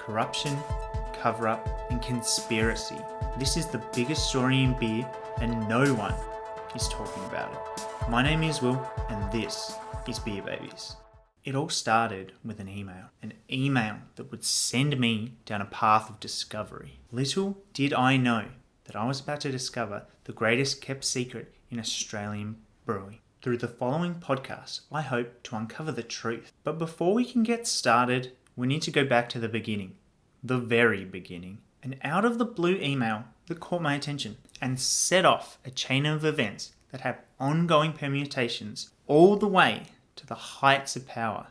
corruption, cover-up, and conspiracy. This is the biggest story in beer and no one is talking about it. My name is Will and this is Beer Babies. It all started with an email that would send me down a path of discovery. Little did I know that I was about to discover the greatest kept secret in Australian brewing. Through the following podcast, I hope to uncover the truth. But before we can get started, we need to go back to the beginning. The very beginning. An out of the blue email that caught my attention and set off a chain of events that have ongoing permutations all the way to the heights of power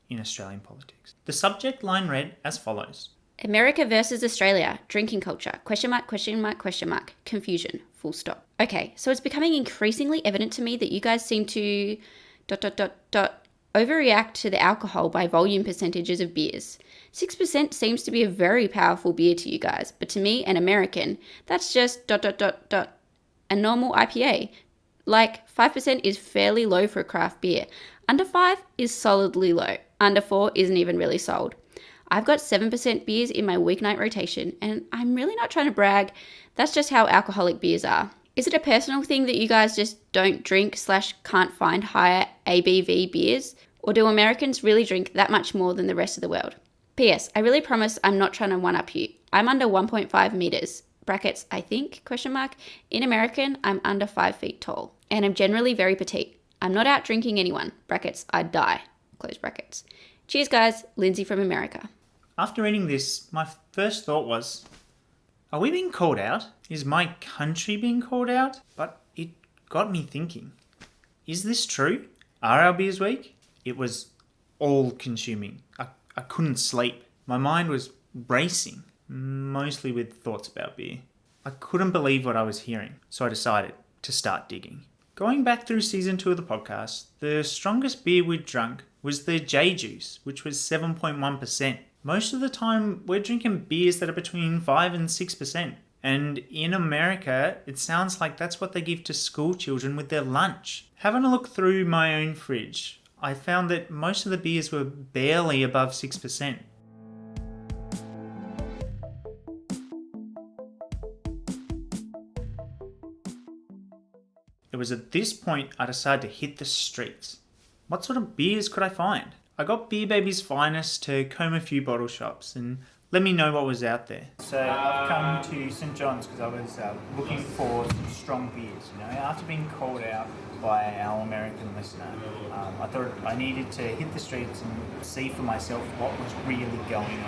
in Australian politics. The subject line read as follows. America versus Australia, drinking culture, question mark, confusion, full stop. Okay, so it's becoming increasingly evident to me that you guys seem to ... overreact to the alcohol by volume percentages of beers. 6% seems to be a very powerful beer to you guys, but to me, an American, that's just ... a normal IPA. Like, 5% is fairly low for a craft beer. Under 5 is solidly low. Under 4 isn't even really sold. I've got 7% beers in my weeknight rotation, and I'm really not trying to brag. That's just how alcoholic beers are. Is it a personal thing that you guys just don't drink / can't find higher ABV beers? Or do Americans really drink that much more than the rest of the world? P.S. I really promise I'm not trying to one-up you. I'm under 1.5 meters, brackets, I think, question mark. In American, I'm under 5 feet tall, and I'm generally very petite. I'm not out drinking anyone, brackets, I'd die, close brackets. Cheers, guys. Lindsay from America. After reading this, my first thought was, are we being called out? Is my country being called out? But it got me thinking, is this true? Are our beers weak? It was all-consuming. I couldn't sleep. My mind was racing, mostly with thoughts about beer. I couldn't believe what I was hearing, so I decided to start digging. Going back through season 2 of the podcast, the strongest beer we'd drunk was the J Juice, which was 7.1%. Most of the time, we're drinking beers that are between 5 and 6%. And in America, it sounds like that's what they give to school children with their lunch. Having a look through my own fridge, I found that most of the beers were barely above 6%. It was at this point I decided to hit the streets. What sort of beers could I find? I got Beer Baby's finest to comb a few bottle shops and let me know what was out there. So I've come to St. John's because I was looking for some strong beers. After being called out by our American listener, I thought I needed to hit the streets and see for myself what was really going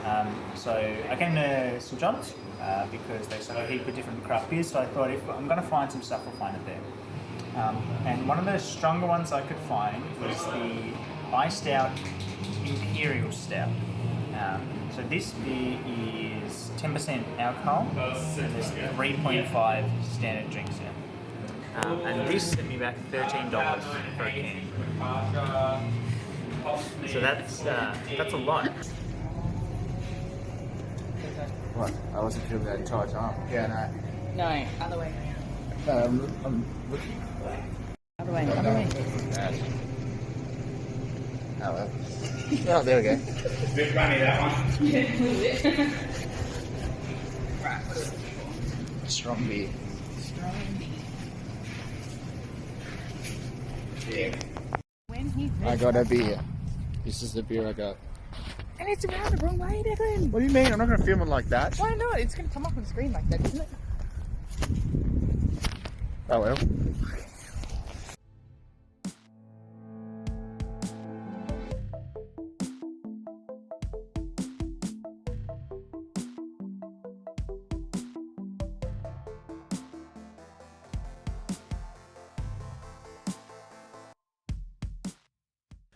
on. So I came to St. John's because they sell a heap of different craft beers. So I thought if I'm going to find some stuff, I'll find it there. And one of the stronger ones I could find was the Iced Out Imperial Stout. So this beer is 10% alcohol, and there's 3.5 standard drinks in it. And this set me back $13 for a can. So that's a lot. What? I wasn't feeling that entire time. Yeah, No, other way. no. I'm looking. Other way. Oh, well. Oh, there we go. Bit runny, that one. Strong beer. Yeah. When he I got a beer. This is the beer I got. and it's around the wrong way, Declan. What do you mean? I'm not going to film it like that. Why not? It's going to come up on screen like that, isn't it? Oh, well.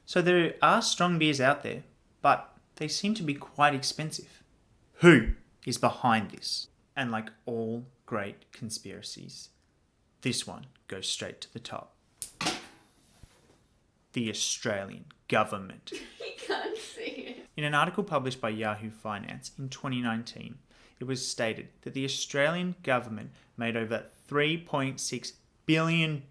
So there are strong beers out there, but they seem to be quite expensive. Who is behind this? And like all great conspiracies, this one goes straight to the top. The Australian government. You can't see it. In an article published by Yahoo Finance in 2019, it was stated that the Australian government made over $3.6 billion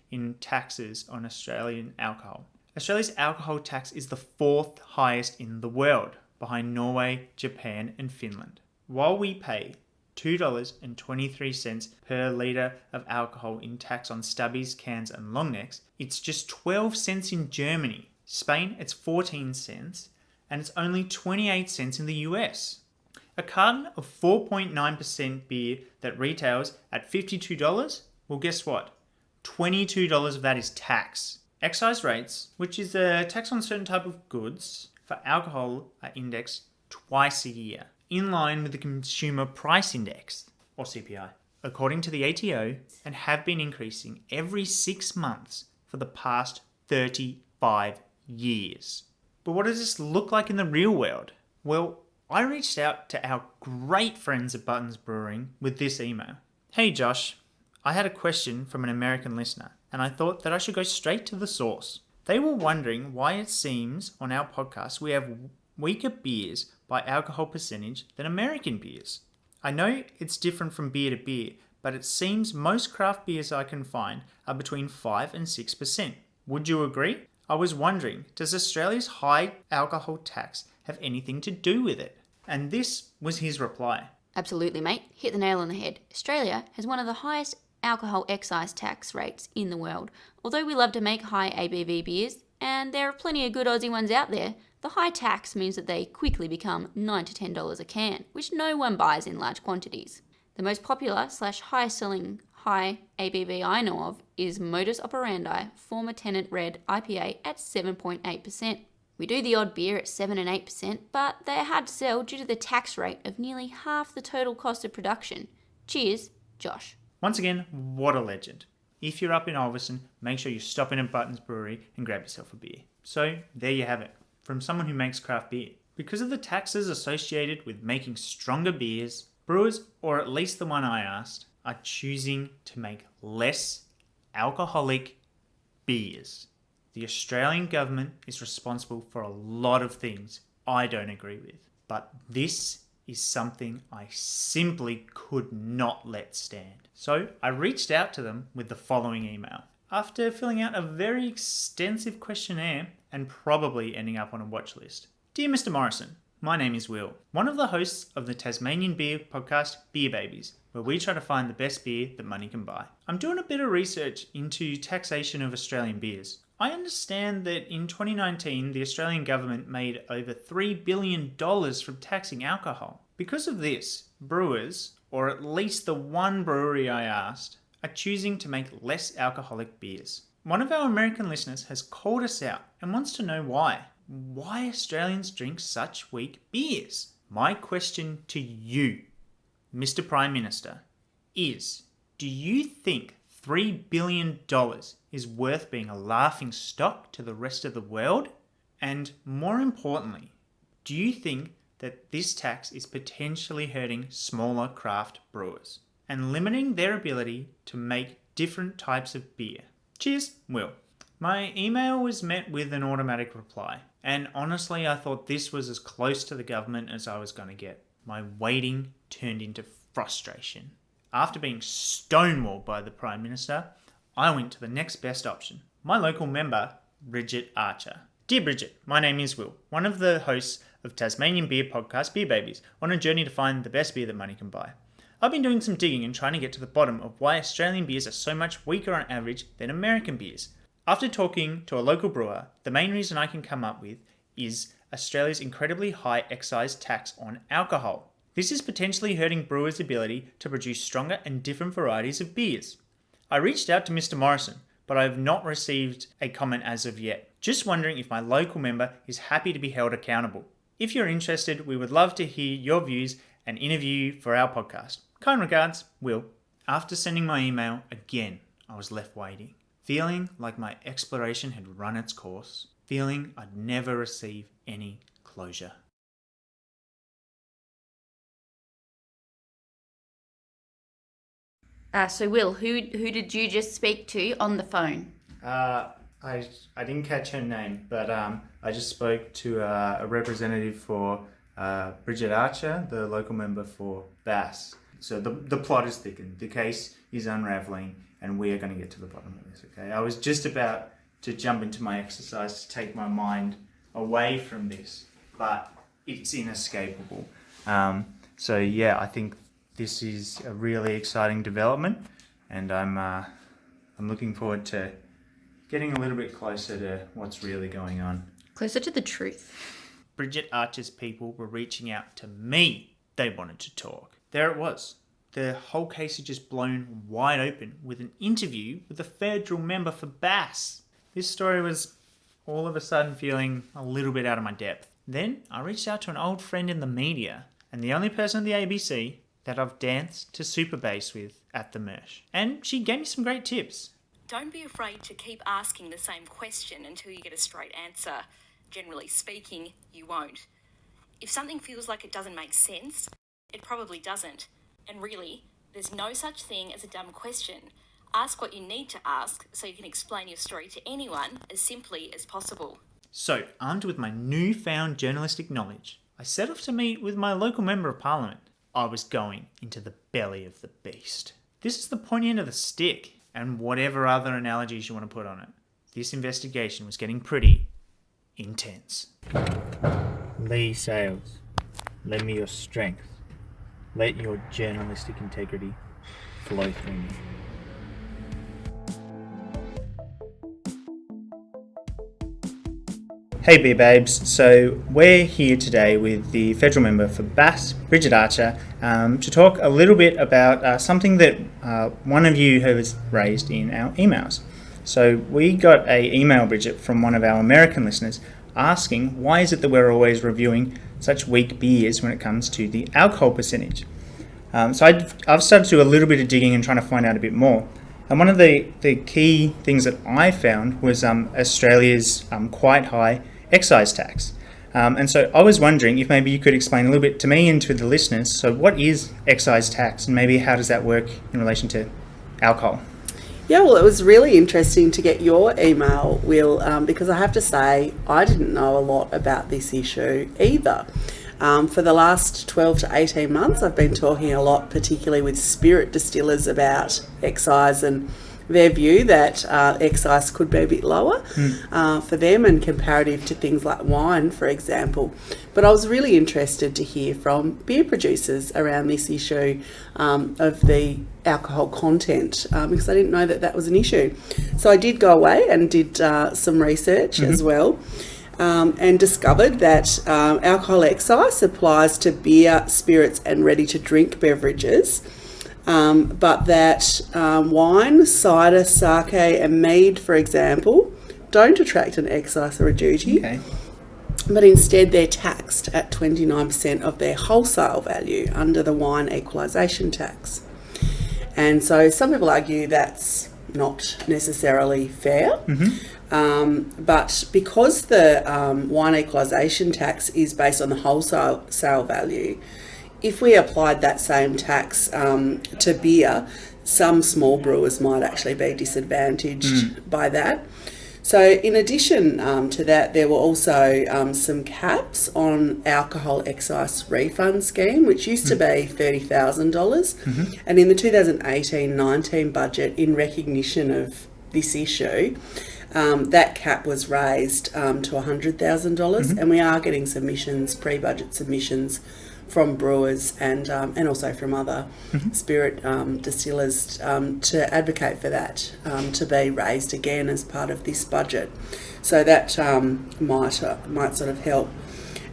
in taxes on Australian alcohol. Australia's alcohol tax is the fourth highest in the world. behind Norway, Japan, and Finland. While we pay $2.23 per litre of alcohol in tax on stubbies, cans, and long necks, it's just 12 cents in Germany. Spain, it's 14 cents, and it's only 28 cents in the US. A carton of 4.9% beer that retails at $52, well, guess what? $22 of that is tax. Excise rates, which is a tax on certain type of goods for alcohol, are indexed twice a year, in line with the Consumer Price Index, or CPI, according to the ATO, and have been increasing every 6 months for the past 35 years. But what does this look like in the real world? Well, I reached out to our great friends at Buttons Brewing with this email. Hey Josh, I had a question from an American listener, and I thought that I should go straight to the source. They were wondering why it seems on our podcast we have weaker beers by alcohol percentage than American beers. I know it's different from beer to beer, but it seems most craft beers I can find are between 5 and 6%. Would you agree? I was wondering, does Australia's high alcohol tax have anything to do with it? And this was his reply. Absolutely, mate. Hit the nail on the head. Australia has one of the highest alcohol excise tax rates in the world. Although we love to make high ABV beers, and there are plenty of good Aussie ones out there, the high tax means that they quickly become $9 to $10 a can, which no one buys in large quantities. The most popular / highest selling high ABV I know of is Modus Operandi Former Tenant Red IPA at 7.8%. We do the odd beer at 7 and 8%, but they are hard to sell due to the tax rate of nearly half the total cost of production. Cheers, Josh. Once again, what a legend. If you're up in Ulverstone, make sure you stop in at Buttons Brewery and grab yourself a beer. So there you have it, from someone who makes craft beer. Because of the taxes associated with making stronger beers, brewers, or at least the one I asked, are choosing to make less alcoholic beers. The Australian government is responsible for a lot of things I don't agree with, but this is something I simply could not let stand. So I reached out to them with the following email. After filling out a very extensive questionnaire and probably ending up on a watch list. Dear Mr. Morrison, my name is Will, one of the hosts of the Tasmanian beer podcast Beer Babies, where we try to find the best beer that money can buy. I'm doing a bit of research into taxation of Australian beers. I understand that in 2019, the Australian government made over $3 billion from taxing alcohol. Because of this, brewers, or at least the one brewery I asked, are choosing to make less alcoholic beers. One of our American listeners has called us out and wants to know why. Why Australians drink such weak beers? My question to you, Mr. Prime Minister, is, do you think $3 billion is worth being a laughing stock to the rest of the world? And more importantly, do you think that this tax is potentially hurting smaller craft brewers and limiting their ability to make different types of beer? Cheers, Will. My email was met with an automatic reply, and honestly I thought this was as close to the government as I was going to get. My waiting turned into frustration. After being stonewalled by the Prime Minister, I went to the next best option. My local member, Bridget Archer. Dear Bridget, my name is Will, one of the hosts of Tasmanian beer podcast Beer Babies, on a journey to find the best beer that money can buy. I've been doing some digging and trying to get to the bottom of why Australian beers are so much weaker on average than American beers. After talking to a local brewer, the main reason I can come up with is Australia's incredibly high excise tax on alcohol. This is potentially hurting brewers' ability to produce stronger and different varieties of beers. I reached out to Mr. Morrison, but I have not received a comment as of yet. Just wondering if my local member is happy to be held accountable. If you're interested, we would love to hear your views and interview you for our podcast. Kind regards, Will. After sending my email, again, I was left waiting, feeling like my exploration had run its course, feeling I'd never receive any closure. So Will, who did you just speak to on the phone? I didn't catch her name, but I just spoke to a representative for Bridget Archer, the local member for Bass. So the plot is thickened, the case is unravelling, and we are going to get to the bottom of this, okay? I was just about to jump into my exercise to take my mind away from this, but it's inescapable. So yeah, I think this is a really exciting development, and I'm looking forward to getting a little bit closer to what's really going on. Closer to the truth. Bridget Archer's people were reaching out to me. They wanted to talk. There it was. The whole case had just blown wide open with an interview with a federal member for BAS. This story was all of a sudden feeling a little bit out of my depth. Then I reached out to an old friend in the media and the only person at the ABC that I've danced to Super Bass with at the Mersh. And she gave me some great tips. Don't be afraid to keep asking the same question until you get a straight answer. Generally speaking, you won't. If something feels like it doesn't make sense, it probably doesn't. And really, there's no such thing as a dumb question. Ask what you need to ask so you can explain your story to anyone as simply as possible. So, armed with my newfound journalistic knowledge, I set off to meet with my local member of parliament. I was going into the belly of the beast. This is the pointy end of the stick, and whatever other analogies you want to put on it. This investigation was getting pretty intense. Lee Sales, lend me your strength. Let your journalistic integrity flow through me. Hey Beer Babes, so we're here today with the federal member for BAS, Bridget Archer, to talk a little bit about something that one of you has raised in our emails. So we got an email, Bridget, from one of our American listeners asking why is it that we're always reviewing such weak beers when it comes to the alcohol percentage. So I've started to do a little bit of digging and trying to find out a bit more. And one of the key things that I found was Australia's quite high excise tax. And so I was wondering if maybe you could explain a little bit to me and to the listeners, so what is excise tax and maybe how does that work in relation to alcohol? Yeah, well, it was really interesting to get your email, Will, because I have to say I didn't know a lot about this issue either. For the last 12 to 18 months, I've been talking a lot, particularly with spirit distillers, about excise and their view that excise could be a bit lower for them and comparative to things like wine, for example. But I was really interested to hear from beer producers around this issue of the alcohol content because I didn't know that that was an issue. So I did go away and did some research as well. And discovered that alcohol excise applies to beer, spirits and ready-to-drink beverages, but that wine, cider, sake and mead, for example, don't attract an excise or a duty, but instead they're taxed at 29% of their wholesale value under the wine equalisation tax. And so some people argue that's not necessarily fair. But because the wine equalisation tax is based on the wholesale sale value, if we applied that same tax to beer, some small brewers might actually be disadvantaged by that. So in addition to that, there were also some caps on alcohol excise refund scheme, which used to be $30,000. And in the 2018-19 budget, in recognition of this issue, that cap was raised to $100,000, and we are getting submissions, pre-budget submissions, from brewers and also from other spirit distillers to advocate for that to be raised again as part of this budget. So that might sort of help.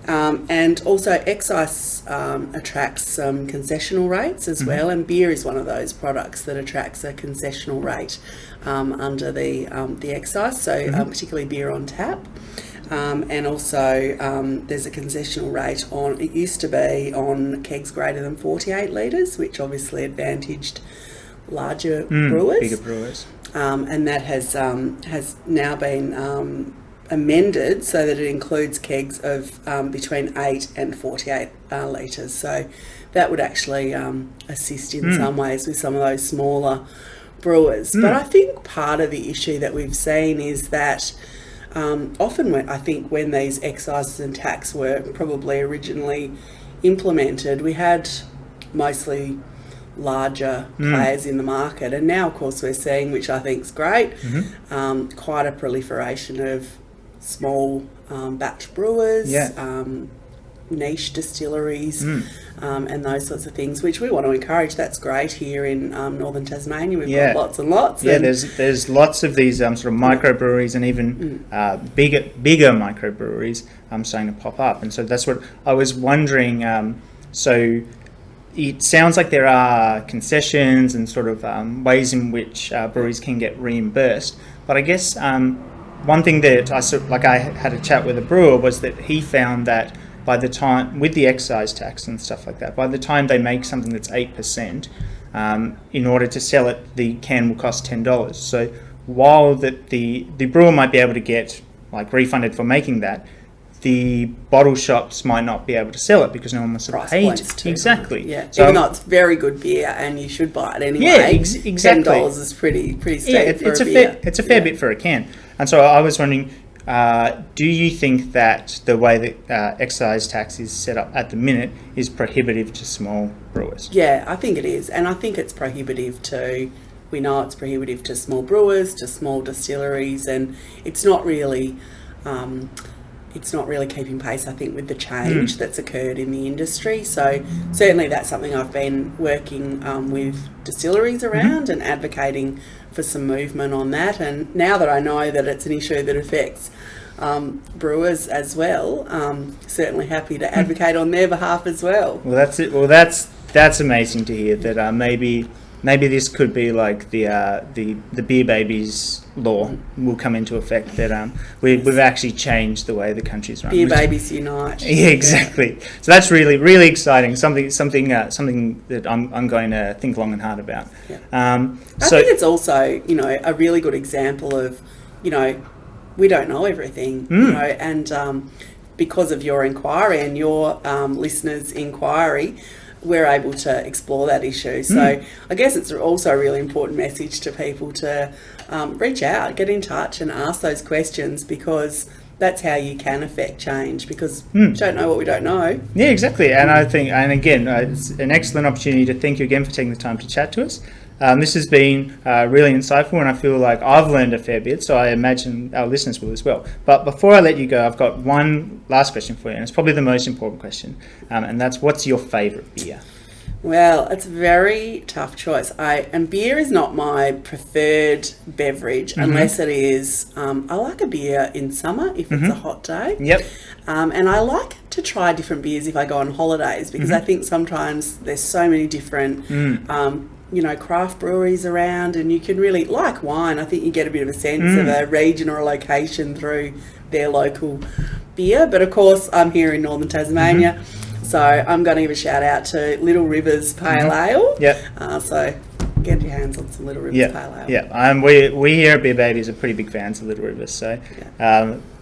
And also excise attracts some concessional rates as well, and beer is one of those products that attracts a concessional rate under the excise, so particularly beer on tap. And also there's a concessional rate on, it used to be on kegs greater than 48 litres, which obviously advantaged larger brewers. Bigger brewers. And that has now been amended so that it includes kegs of between 8 and 48 litres. So that would actually assist in some ways with some of those smaller brewers. But I think part of the issue that we've seen is that often when these excises and tax were probably originally implemented, we had mostly larger players in the market, and now of course we're seeing, which I think is great, quite a proliferation of small batch brewers, niche distilleries and those sorts of things, which we want to encourage. That's great here in northern Tasmania. We've got lots and lots. Yeah, and there's lots of these sort of microbreweries and even bigger microbreweries starting to pop up. And so that's what I was wondering. So it sounds like there are concessions and sort of ways in which breweries can get reimbursed. But I guess one thing that I had a chat with a brewer was that he found that by the time, with the excise tax and stuff like that, by the time they make something that's 8%, in order to sell it, the can will cost $10. So while the brewer might be able to get like refunded for making that, the bottle shops might not be able to sell it because no one wants to price pay points it. too. Exactly. Yeah, So even though it's very good beer and you should buy it anyway. Yeah, exactly. $10 is pretty steep it's for a a beer. fair bit for a can. And so I was wondering, do you think that the way that excise tax is set up at the minute is prohibitive to small brewers? Yeah, I think it is. And I think it's prohibitive we know it's prohibitive to small brewers, to small distilleries, and it's not really keeping pace, I think, with the change that's occurred in the industry. So certainly that's something I've been working with distilleries around and advocating for some movement on that. And now that I know that it's an issue that affects brewers as well, certainly happy to advocate on their behalf as well. Well, that's it. Well, that's amazing to hear that maybe this could be like the Beer Babies law will come into effect, that we've actually changed the way the country's run. Beer Babies Unite. Yeah, exactly. So that's really, really exciting. Something that I'm going to think long and hard about. Yeah. I think it's also, a really good example of, we don't know everything, and because of your inquiry and your listeners' inquiry, we're able to explore that issue. So I guess it's also a really important message to people to reach out, get in touch and ask those questions, because that's how you can affect change, because we don't know what we don't know. Yeah, exactly. And I think, and again, it's an excellent opportunity to thank you again for taking the time to chat to us. This has been really insightful, and I feel like I've learned a fair bit, so I imagine our listeners will as well. But before I let you go, I've got one last question for you, and it's probably the most important question, and that's, what's your favourite beer? Well, it's a very tough choice. And beer is not my preferred beverage unless it is. I like a beer in summer if it's a hot day. Yep. And I like to try different beers if I go on holidays, because I think sometimes there's so many different craft breweries around, and you can really, like wine, I think you get a bit of a sense of a region or a location through their local beer. But of course, I'm here in northern Tasmania, so I'm going to give a shout out to Little Rivers Pale Ale. Yep. So get your hands on some Little Rivers Pale Ale. Yeah. We here at Beer Babies are pretty big fans of Little Rivers, so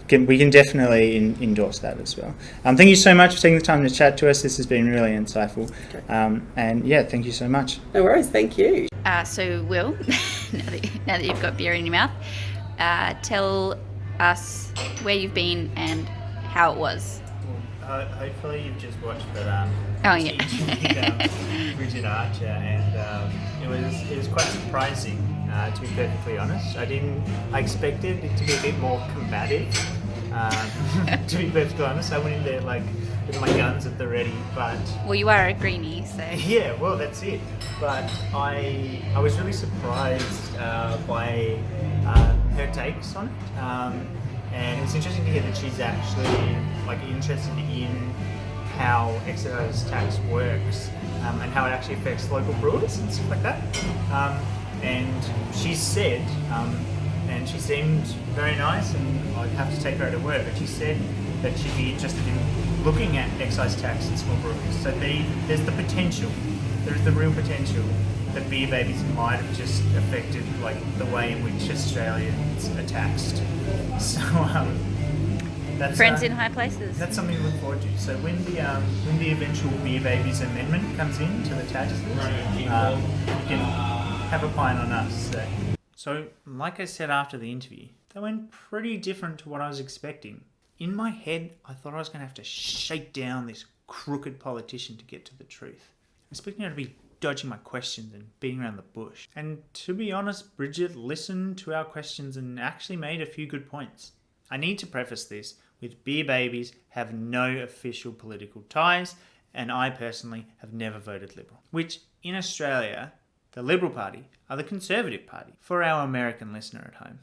we can definitely endorse that as well. Thank you so much for taking the time to chat to us. This has been really insightful. And yeah, thank you so much. No worries, thank you. So Will, now that you've got beer in your mouth, tell us where you've been and how it was. Hopefully you've just watched the Bridget Archer, and it was quite surprising, to be perfectly honest. I expected it to be a bit more combative, to be perfectly honest. I went in there like with my guns at the ready, but well, you are a greenie, so yeah, well, that's it. But I was really surprised by her takes on it. And it was interesting to hear that she's actually interested in how excise tax works, and how it actually affects local brewers and stuff like that. And she said, and she seemed very nice, and I'd have to take her at her word, but she said that she'd be interested in looking at excise tax in small breweries. So there's the potential, there's the real potential that Beer Babies might have just affected the way in which Australians are taxed. So that's friends in high places. That's something to look forward to. So when the eventual Beer Babies amendment comes in to the taxes, you can have a pint on us. So like I said after the interview, they went pretty different to what I was expecting. In my head, I thought I was going to have to shake down this crooked politician to get to the truth. I was expecting her to be dodging my questions and beating around the bush. And to be honest, Bridget listened to our questions and actually made a few good points. I need to preface this with Beer Babies have no official political ties, and I personally have never voted Liberal. Which, in Australia, the Liberal Party are the Conservative Party, for our American listener at home.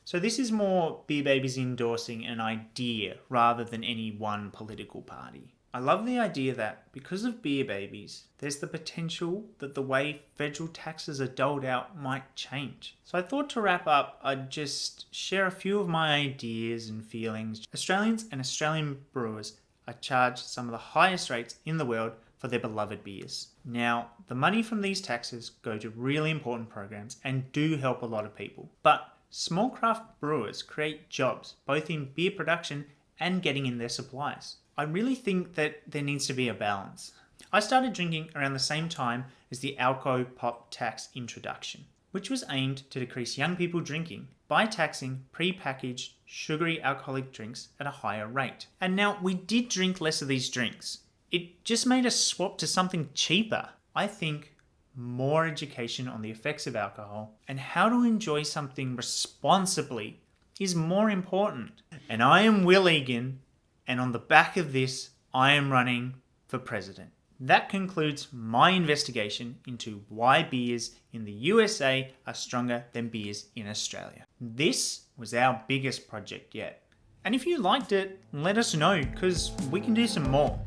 So this is more Beer Babies endorsing an idea rather than any one political party. I love the idea that because of Beer Babies, there's the potential that the way federal taxes are doled out might change. So I thought to wrap up, I'd just share a few of my ideas and feelings. Australians and Australian brewers are charged some of the highest rates in the world for their beloved beers. Now, the money from these taxes go to really important programs and do help a lot of people. But small craft brewers create jobs, both in beer production and getting in their supplies. I really think that there needs to be a balance. I started drinking around the same time as the Alco Pop tax introduction, which was aimed to decrease young people drinking by taxing pre-packaged sugary alcoholic drinks at a higher rate. And now we did drink less of these drinks. It just made us swap to something cheaper. I think more education on the effects of alcohol and how to enjoy something responsibly is more important. And I am Will Egan, and on the back of this, I am running for president. That concludes my investigation into why beers in the USA are stronger than beers in Australia. This was our biggest project yet. And if you liked it, let us know, because we can do some more.